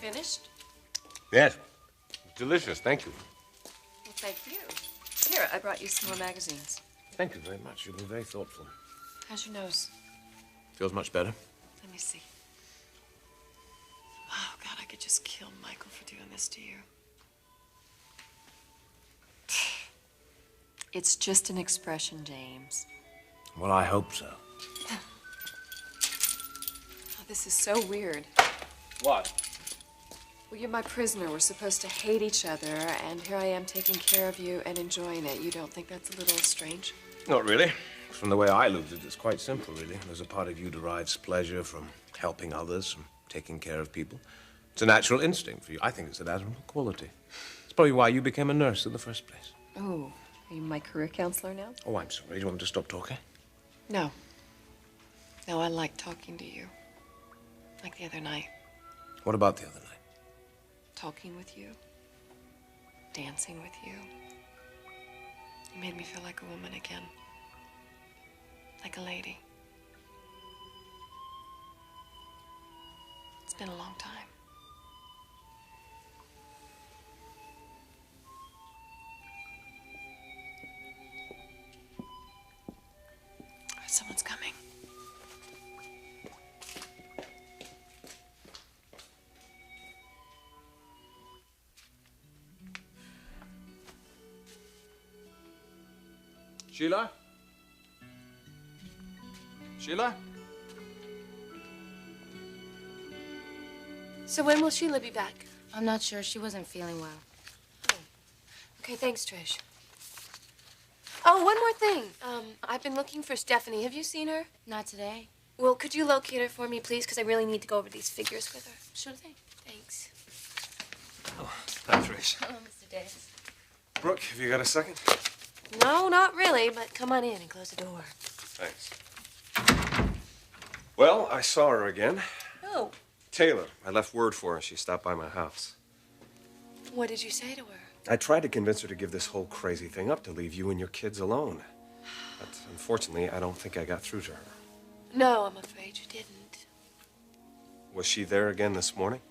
finished? Yes. Delicious, thank you. Well, thank you. Here, I brought you some more magazines. Thank you very much. You've been very thoughtful. How's your nose? Feels much better. Let me see. Oh, God, I could just kill Michael for doing this to you. It's just an expression, James. Well, I hope so. Oh, this is so weird. What? Well, you're my prisoner. We're supposed to hate each other, and here I am taking care of you and enjoying it. You don't think that's a little strange? Not really. From the way I looked at it, it's quite simple, really. There's a part of you derives pleasure from helping others, from taking care of people. It's a natural instinct for you. I think it's an admirable quality. It's probably why you became a nurse in the first place. Oh, are you my career counselor now? Oh, I'm sorry. Do you want me to stop talking? No. No, I like talking to you. Like the other night. What about the other night? Talking with you. Dancing with you. You made me feel like a woman again. Like a lady. It's been a long time. Someone's coming. Sheila? Sheila? So when will Sheila be back? I'm not sure. She wasn't feeling well. Oh. Okay, thanks, Trish. Oh, one more thing. I've been looking for Stephanie. Have you seen her? Not today. Well, could you locate her for me, please? Because I really need to go over these figures with her. Sure thing. Thanks. Oh, hi, Trish. Oh, Mr. Davis. Brooke, have you got a second? No, not really, but come on in and close the door. Thanks. Well, I saw her again. Oh. Taylor. I left word for her. She stopped by my house. What did you say to her? I tried to convince her to give this whole crazy thing up, to leave you and your kids alone. But unfortunately, I don't think I got through to her. No, I'm afraid you didn't. Was she there again this morning?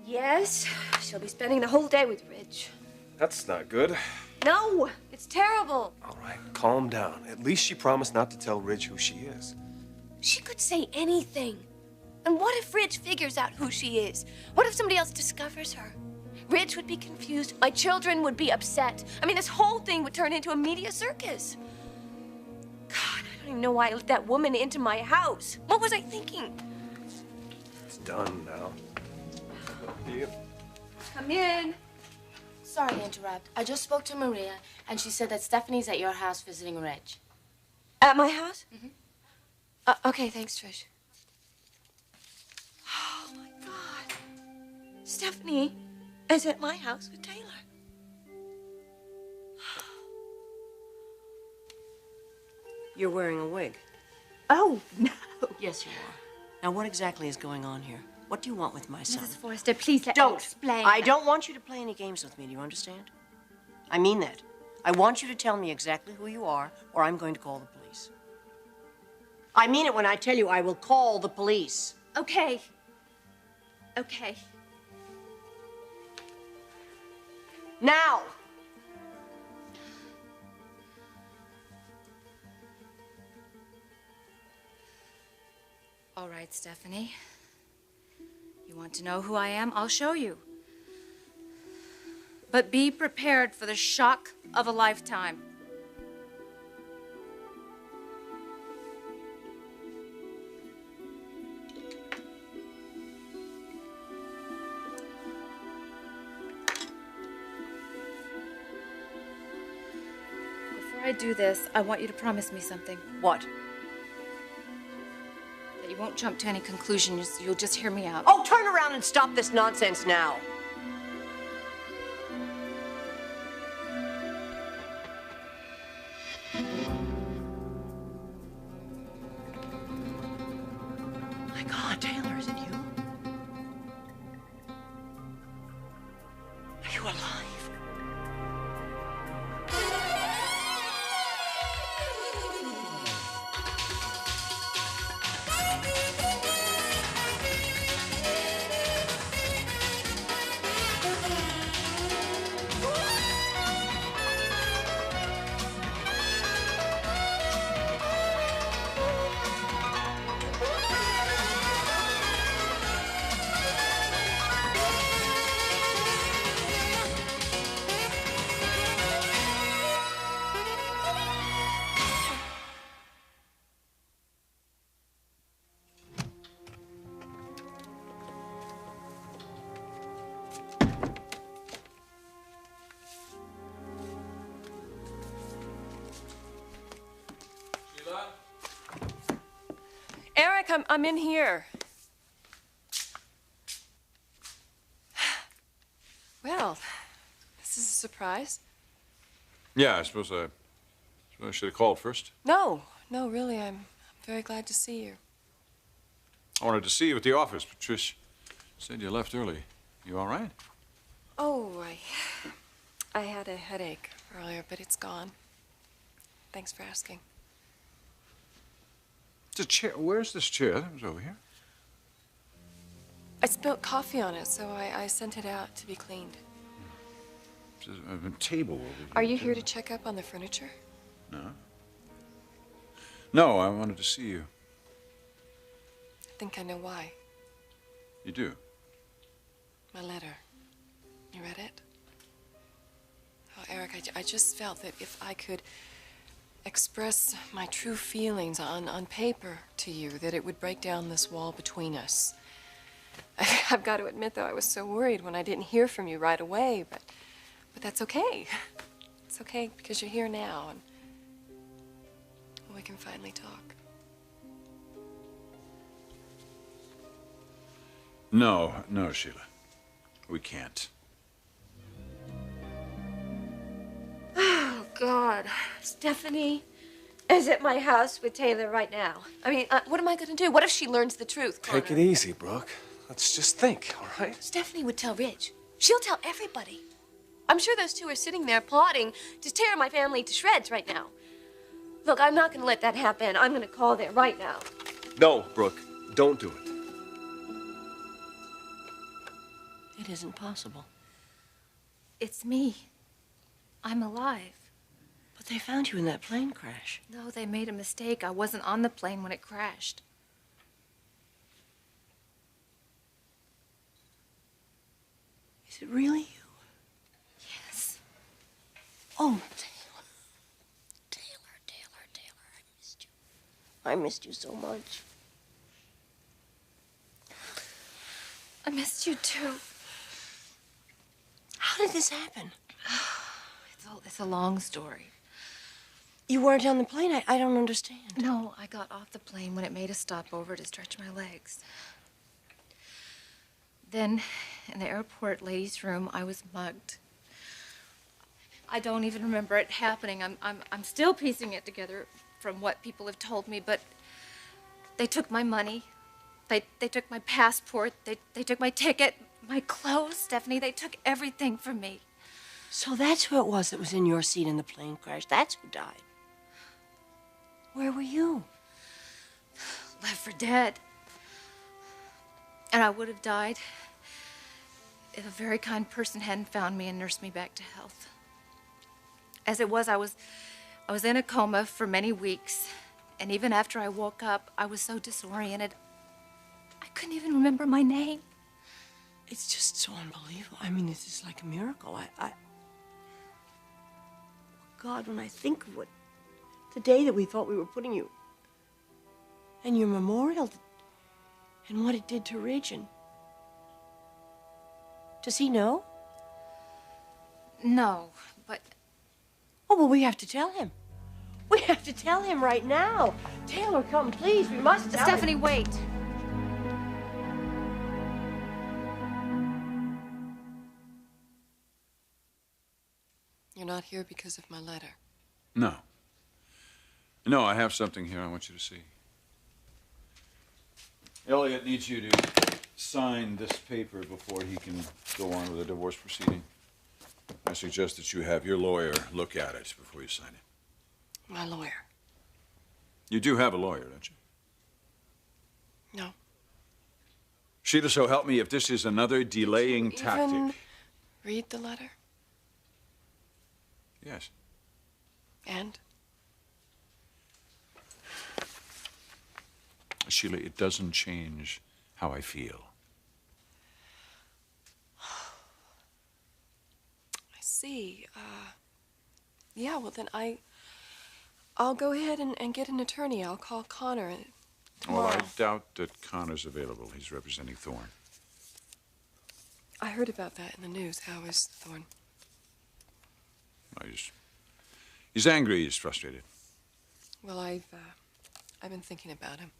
Yes. She'll be spending the whole day with Ridge. That's not good. No, it's terrible. All right, calm down. At least she promised not to tell Ridge who she is. She could say anything. And what if Ridge figures out who she is? What if somebody else discovers her? Ridge would be confused. My children would be upset. I mean, this whole thing would turn into a media circus. God, I don't even know why I let that woman into my house. What was I thinking? It's done now. You? Come in. Sorry to interrupt. I just spoke to Maria, and she said that Stephanie's at your house visiting Reg. At my house? Mm-hmm. Okay, thanks, Trish. Oh, my God. Stephanie is at my house with Taylor. You're wearing a wig. Oh, no. Yes, you are. Now, what exactly is going on here? What do you want with my son? Mrs. Forrester, please let me explain. I don't want you to play any games with me. Do you understand? I mean that. I want you to tell me exactly who you are, or I'm going to call the police. I mean it when I tell you I will call the police. Okay. Okay. Now! All right, Stephanie. You want to know who I am? I'll show you. But be prepared for the shock of a lifetime. Before I do this, I want you to promise me something. What? That you won't jump to any conclusions. You'll just hear me out. Oh, turn around and stop this nonsense now. My God, Taylor, is it you? Are you alive? Eric, I'm in here. Well, this is a surprise. Yeah, I suppose I should have called first. No, really, I'm very glad to see you. I wanted to see you at the office, but Trish said you left early. You all right? Oh, I had a headache earlier, but it's gone. Thanks for asking. The chair. Where's this chair? That was over here. I spilled coffee on it, so I sent it out to be cleaned. There's a table over here. Are you here to check up on the furniture? No. No, I wanted to see you. I think I know why. You do? My letter. You read it? Oh, Eric, I just felt that if I could express my true feelings on paper to you, that it would break down this wall between us. I've got to admit, though, I was so worried when I didn't hear from you right away, but that's okay. It's okay because you're here now, and we can finally talk. No, Sheila. We can't. Oh, God. Stephanie is at my house with Taylor right now. I mean, what am I going to do? What if she learns the truth, Connor? Take it easy, Brooke. Let's just think, all right? Stephanie would tell Rich. She'll tell everybody. I'm sure those two are sitting there plotting to tear my family to shreds right now. Look, I'm not going to let that happen. I'm going to call there right now. No, Brooke. Don't do it. It isn't possible. It's me. I'm alive. But they found you in that plane crash. No, they made a mistake. I wasn't on the plane when it crashed. Is it really you? Yes. Oh, Taylor, I missed you. I missed you so much. I missed you too. How did this happen? It's a long story. You weren't on the plane? I don't understand. No, I got off the plane when it made a stopover to stretch my legs. Then, in the airport ladies' room, I was mugged. I don't even remember it happening. I'm still piecing it together from what people have told me, but they took my money. They took my passport. They took my ticket, my clothes, Stephanie. They took everything from me. So that's who it was that was in your seat in the plane crash. That's who died. Where were you? Left for dead. And I would have died if a very kind person hadn't found me and nursed me back to health. As it was, I was in a coma for many weeks. And even after I woke up, I was so disoriented, I couldn't even remember my name. It's just so unbelievable. I mean, this is like a miracle. God, when I think of the day that we thought we were putting you, and your memorial, and what it did to Ridge, and does he know? No, but... Oh, well, we have to tell him. We have to tell him right now. Taylor, come, please. We must tell Stephanie, him. wait. You're not here because of my letter. No. No, I have something here I want you to see. Elliot needs you to sign this paper before he can go on with the divorce proceeding. I suggest that you have your lawyer look at it before you sign it. My lawyer? You do have a lawyer, don't you? No. Sheila, so help me if this is another delaying tactic. Even read the letter? Yes. And? Sheila, it doesn't change how I feel. I see. Yeah, well then I'll go ahead and get an attorney. I'll call Connor tomorrow. Well, I doubt that Connor's available. He's representing Thorne. I heard about that in the news. How is Thorne? Well, he's angry. He's frustrated. Well, I've been thinking about him.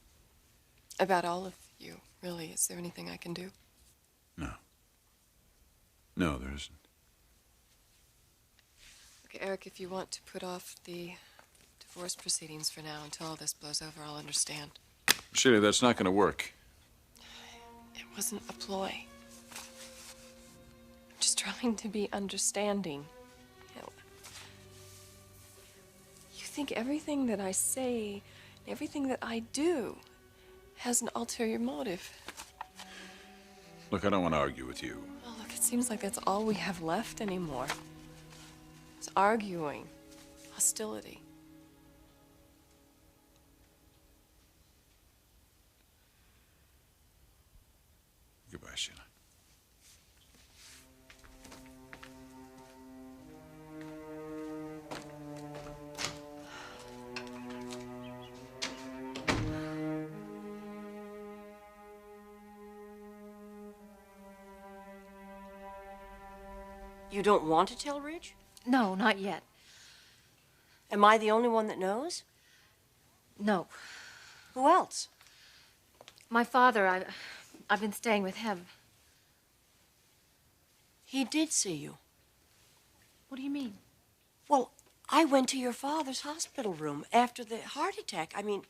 About all of you, really. Is there anything I can do? No. No, there isn't. Okay, Eric, if you want to put off the divorce proceedings for now until all this blows over, I'll understand. Sheila, that's not going to work. It wasn't a ploy. I'm just trying to be understanding. You know, you think everything that I say, everything that I do, has an ulterior motive. Look, I don't want to argue with you. Well, look, it seems like that's all we have left anymore. It's arguing, hostility. Goodbye, Sheila. You don't want to tell Ridge? No, not yet. Am I the only one that knows? No. Who else? My father, I've been staying with him. He did see you. What do you mean? Well, I went to your father's hospital room after the heart attack. I mean,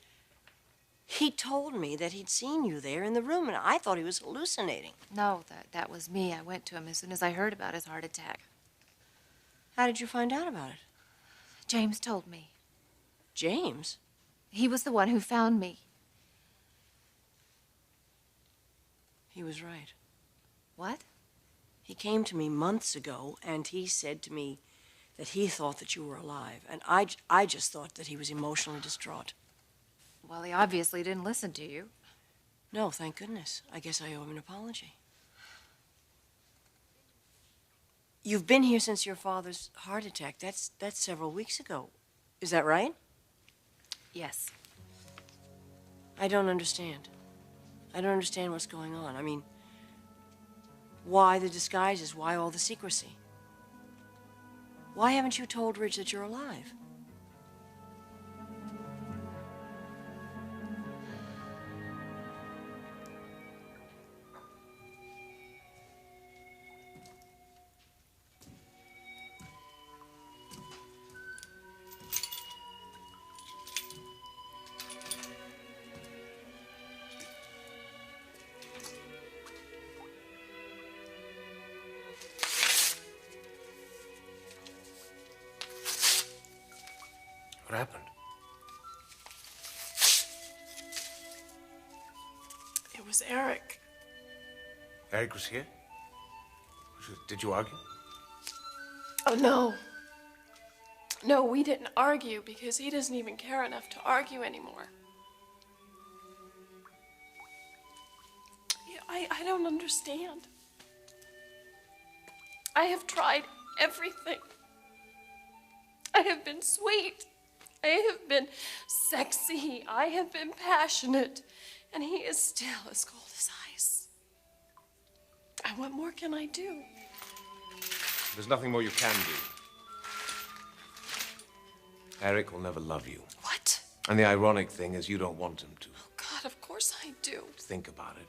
he told me that he'd seen you there in the room, and I thought he was hallucinating. No, that was me. I went to him as soon as I heard about his heart attack. How did you find out about it? James told me. James? He was the one who found me. He was right. What? He came to me months ago, and he said to me that he thought that you were alive, and I just thought that he was emotionally distraught. Well, he obviously didn't listen to you. No, thank goodness. I guess I owe him an apology. You've been here since your father's heart attack. That's several weeks ago. Is that right? Yes. I don't understand. I don't understand what's going on. I mean, why the disguises? Why all the secrecy? Why haven't you told Ridge that you're alive? What happened? It was Eric. Eric was here? Did you argue? Oh, no. No, we didn't argue because he doesn't even care enough to argue anymore. Yeah, I don't understand. I have tried everything. I have been sweet. I have been sexy. I have been passionate. And he is still as cold as ice. And what more can I do? There's nothing more you can do. Eric will never love you. What? And the ironic thing is you don't want him to. Oh, God, of course I do. Think about it.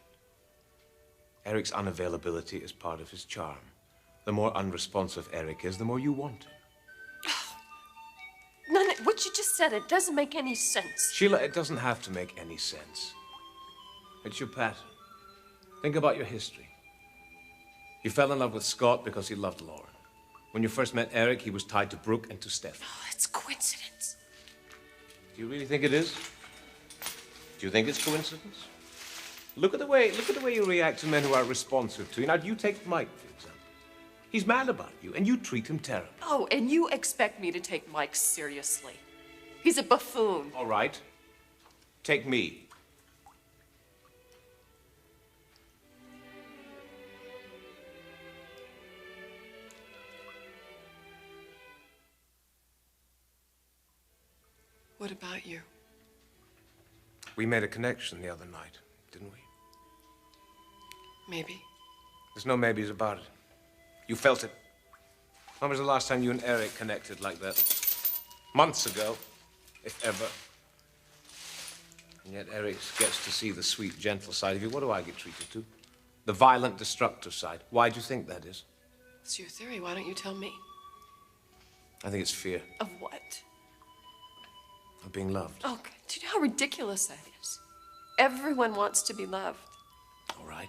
Eric's unavailability is part of his charm. The more unresponsive Eric is, the more you want him. What you just said, it doesn't make any sense. Sheila, it doesn't have to make any sense. It's your pattern. Think about your history. You fell in love with Scott because he loved Lauren. When you first met Eric, he was tied to Brooke and to Steph. Oh, it's coincidence. Do you really think it is? Do you think it's coincidence? Look at the way you react to men who are responsive to you. Now, do you take Mike, for example? He's mad about you, and you treat him terribly. Oh, and you expect me to take Mike seriously? He's a buffoon. All right. Take me. What about you? We made a connection the other night, didn't we? Maybe. There's no maybes about it. You felt it. When was the last time you and Eric connected like that? Months ago, if ever. And yet Eric gets to see the sweet, gentle side of you. What do I get treated to? The violent, destructive side. Why do you think that is? It's your theory. Why don't you tell me? I think it's fear Of what? of being loved. Oh, God. Do you know how ridiculous that is? Everyone wants to be loved. All right.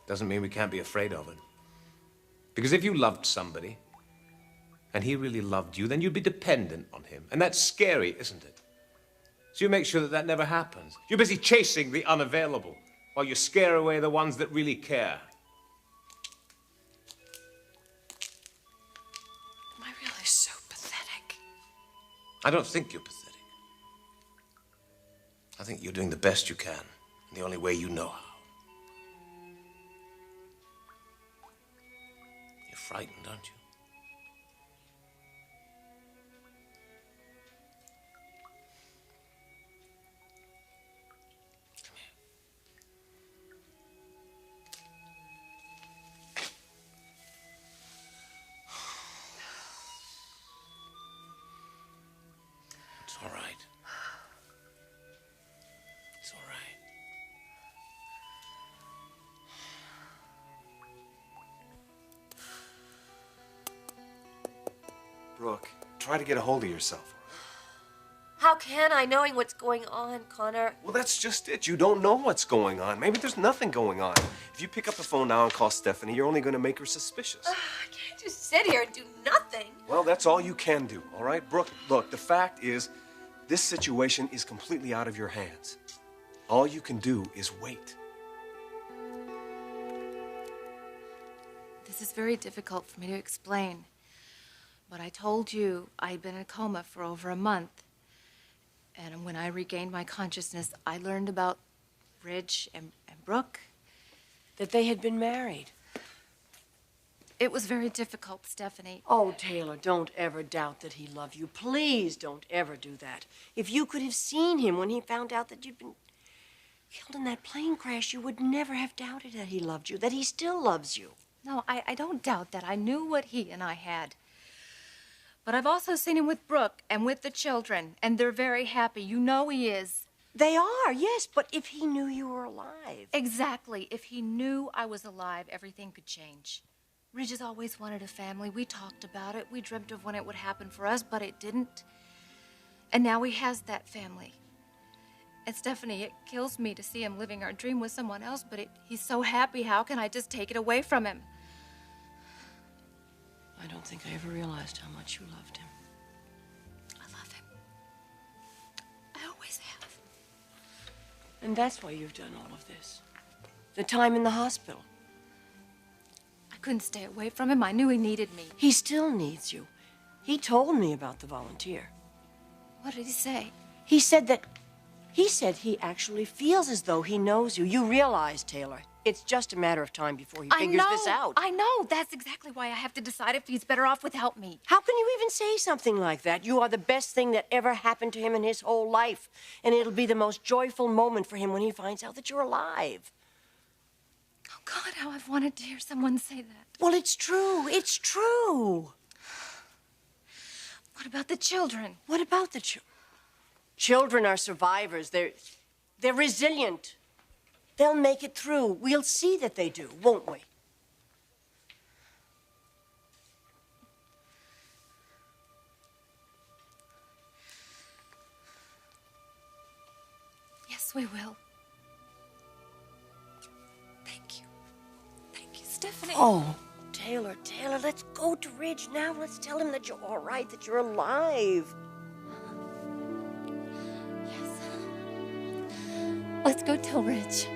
Doesn't mean we can't be afraid of it. Because if you loved somebody, and he really loved you, then you'd be dependent on him. And that's scary, isn't it? So you make sure that that never happens. You're busy chasing the unavailable, while you scare away the ones that really care. Am I really so pathetic? I don't think you're pathetic. I think you're doing the best you can, in the only way you know how. You're frightened, aren't you? Come here. It's all right. It's all right. Brooke, try to get a hold of yourself. How can I, knowing what's going on, Connor? Well, that's just it. You don't know what's going on. Maybe there's nothing going on. If you pick up the phone now and call Stephanie, you're only going to make her suspicious. I can't just sit here and do nothing. Well, that's all you can do, all right? Brooke, look, the fact is, this situation is completely out of your hands. All you can do is wait. This is very difficult for me to explain. But I told you I'd been in a coma for over a month. And when I regained my consciousness, I learned about Ridge and Brooke. That they had been married. It was very difficult, Stephanie. Oh, Taylor, don't ever doubt that he loved you. Please don't ever do that. If you could have seen him when he found out that you'd been killed in that plane crash, you would never have doubted that he loved you, that he still loves you. No, I don't doubt that. I knew what he and I had. But I've also seen him with Brooke and with the children, and they're very happy. You know he is. They are, yes, but if he knew you were alive. Exactly. If he knew I was alive, everything could change. Ridge has always wanted a family. We talked about it. We dreamt of when it would happen for us, but it didn't. And now he has that family. And Stephanie, it kills me to see him living our dream with someone else, but he's so happy. How can I just take it away from him? I don't think I ever realized how much you loved him. I love him. I always have. And that's why you've done all of this. The time in the hospital. I couldn't stay away from him. I knew he needed me. He still needs you. He told me about the volunteer. What did he say? He said he actually feels as though he knows you. You realize, Taylor, it's just a matter of time before he figures this out. I know. That's exactly why I have to decide if he's better off without me. How can you even say something like that? You are the best thing that ever happened to him in his whole life. And it'll be the most joyful moment for him when he finds out that you're alive. Oh, God, how I've wanted to hear someone say that. Well, it's true. It's true. What about the children? What about the children? Children are survivors. They're resilient. They'll make it through. We'll see that they do, won't we? Yes, we will. Thank you. Thank you, Stephanie. Oh, Taylor, let's go to Ridge now. Let's tell him that you're all right, that you're alive. Yes. Let's go tell Ridge.